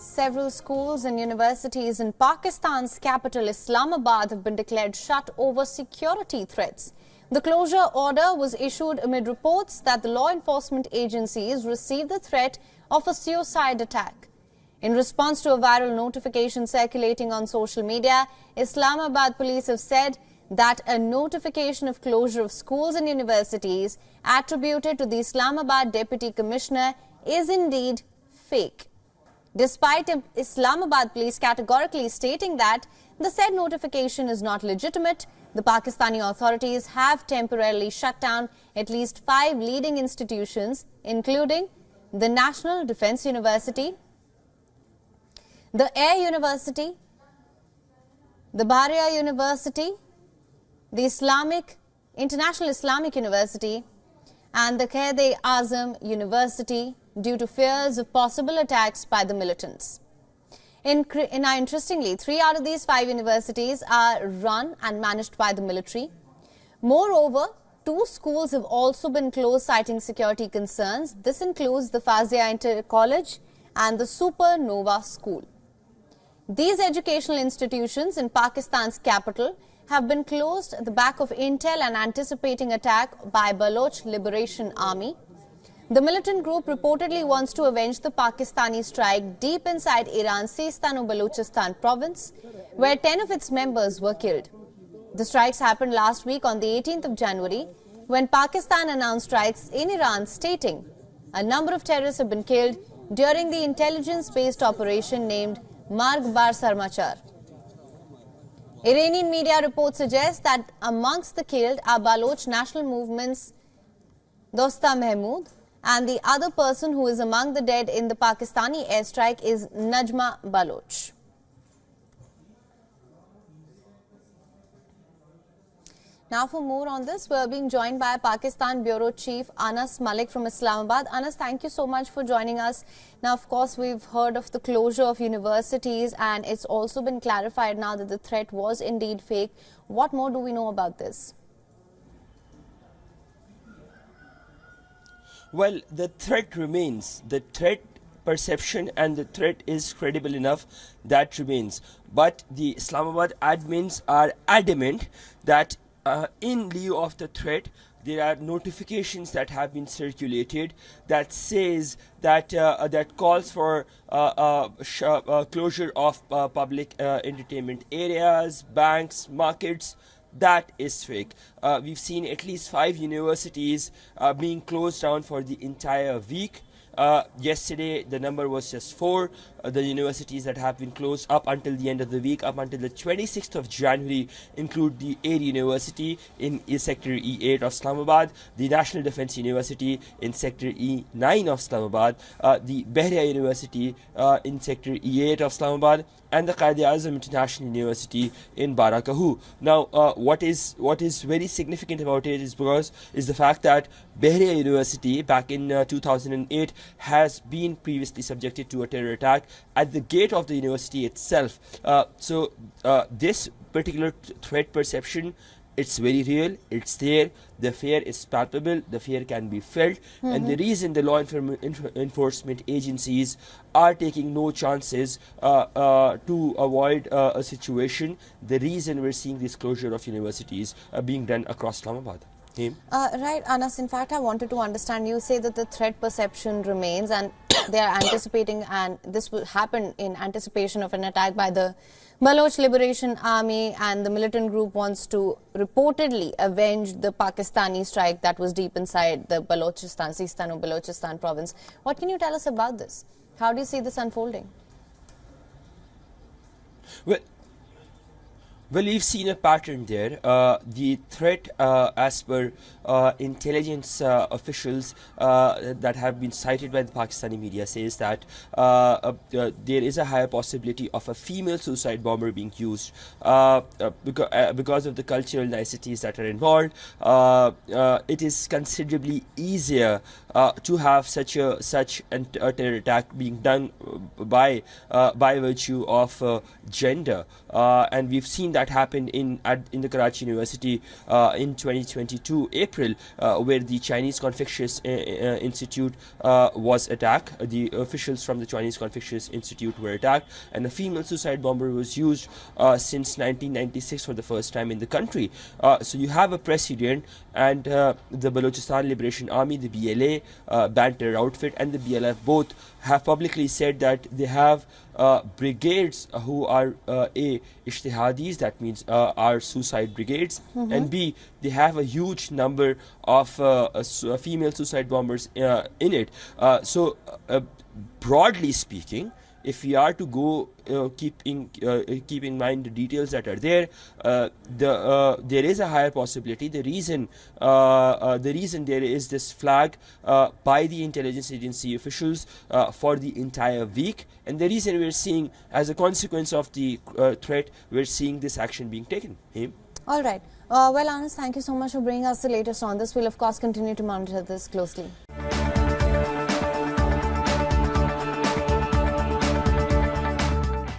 Several schools and universities in Pakistan's capital Islamabad have been declared shut over security threats. The closure order was issued amid reports that the law enforcement agencies received the threat of a suicide attack. In response to a viral notification circulating on social media, Islamabad police have said that a notification of closure of schools and universities attributed to the Islamabad Deputy Commissioner is indeed fake. Despite Islamabad police categorically stating that the said notification is not legitimate, the Pakistani authorities have temporarily shut down at least 5 leading institutions, including the National Defence University, the Air University, the Bahria University, the International Islamic University, and the Quaid-e-Azam University due to fears of possible attacks by the militants. Interestingly, 3 out of these 5 universities are run and managed by the military. Moreover, 2 schools have also been closed citing security concerns. This includes the Fazia Inter College and the Supernova School. These educational institutions in Pakistan's capital have been closed at the back of intel and anticipating attack by Baloch Liberation Army. The militant group reportedly wants to avenge the Pakistani strike deep inside Iran's Sistan-o-Balochistan province, where 10 of its members were killed. The strikes happened last week on the 18th of January, when Pakistan announced strikes in Iran, stating a number of terrorists have been killed during the intelligence-based operation named Marg Bar Sarmachar. Iranian media reports suggest that amongst the killed are Baloch National Movement's Dosta Mahmood, and the other person who is among the dead in the Pakistani airstrike is Najma Baloch. Now for more on this, we are being joined by Pakistan Bureau Chief Anas Malik from Islamabad. Anas, thank you so much for joining us. Now, of course, we've heard of the closure of universities, and it's also been clarified now that the threat was indeed fake. What more do we know about this? Well, the threat remains. The threat perception and the threat is credible enough, that remains. But the Islamabad admins are adamant that in lieu of the threat, there are notifications that have been circulated that says that that calls for closure of public entertainment areas, banks, markets. That is fake. We've seen at least 5 universities being closed down for the entire week. Yesterday, the number was just 4. The universities that have been closed up until the end of the week, up until the 26th of January, include the Air University in Sector E8 of Islamabad, the National Defence University in Sector E9 of Islamabad, the Bahria University in Sector E8 of Islamabad, and the Quaid-e-Azam International University in Barakahu. Now, what is very significant about it is the fact that Bahria University back in 2008 has been previously subjected to a terror attack at the gate of the university itself. So this particular threat perception, it's very real, it's there, the fear is palpable, the fear can be felt, and the reason the law enforcement agencies are taking no chances to avoid a situation, the reason we're seeing this closure of universities being done across Islamabad. Right, Anas, in fact, I wanted to understand, you say that the threat perception remains and they are anticipating, and this will happen in anticipation of an attack by the Baloch Liberation Army, and the militant group wants to reportedly avenge the Pakistani strike that was deep inside the Balochistan, Sistan-o-Balochistan province. What can you tell us about this? How do you see this unfolding? Well, we've seen a pattern there. The threat, as per intelligence officials that have been cited by the Pakistani media, says that there is a higher possibility of a female suicide bomber being used because of the cultural niceties that are involved. It is considerably easier to have such a terror attack being done by virtue of gender, and we've seen that happened in the Karachi University in 2022 April, where the Chinese Confucius Institute was attacked. The officials from the Chinese Confucius Institute were attacked, and a female suicide bomber was used since 1996 for the first time in the country. So you have a precedent, and the Balochistan Liberation Army, the BLA, banned terror outfit, and the BLF both have publicly said that they have brigades who are A, ishtihadis, that means are suicide brigades, and B, they have a huge number of female suicide bombers in it. So broadly speaking, if we are to go keep in mind the details that are there, there is a higher possibility. The reason there is this flag by the intelligence agency officials for the entire week, and the reason we're seeing, as a consequence of the threat, we're seeing this action being taken. All right. Well, Anas, thank you so much for bringing us the latest on this. We'll of course continue to monitor this closely.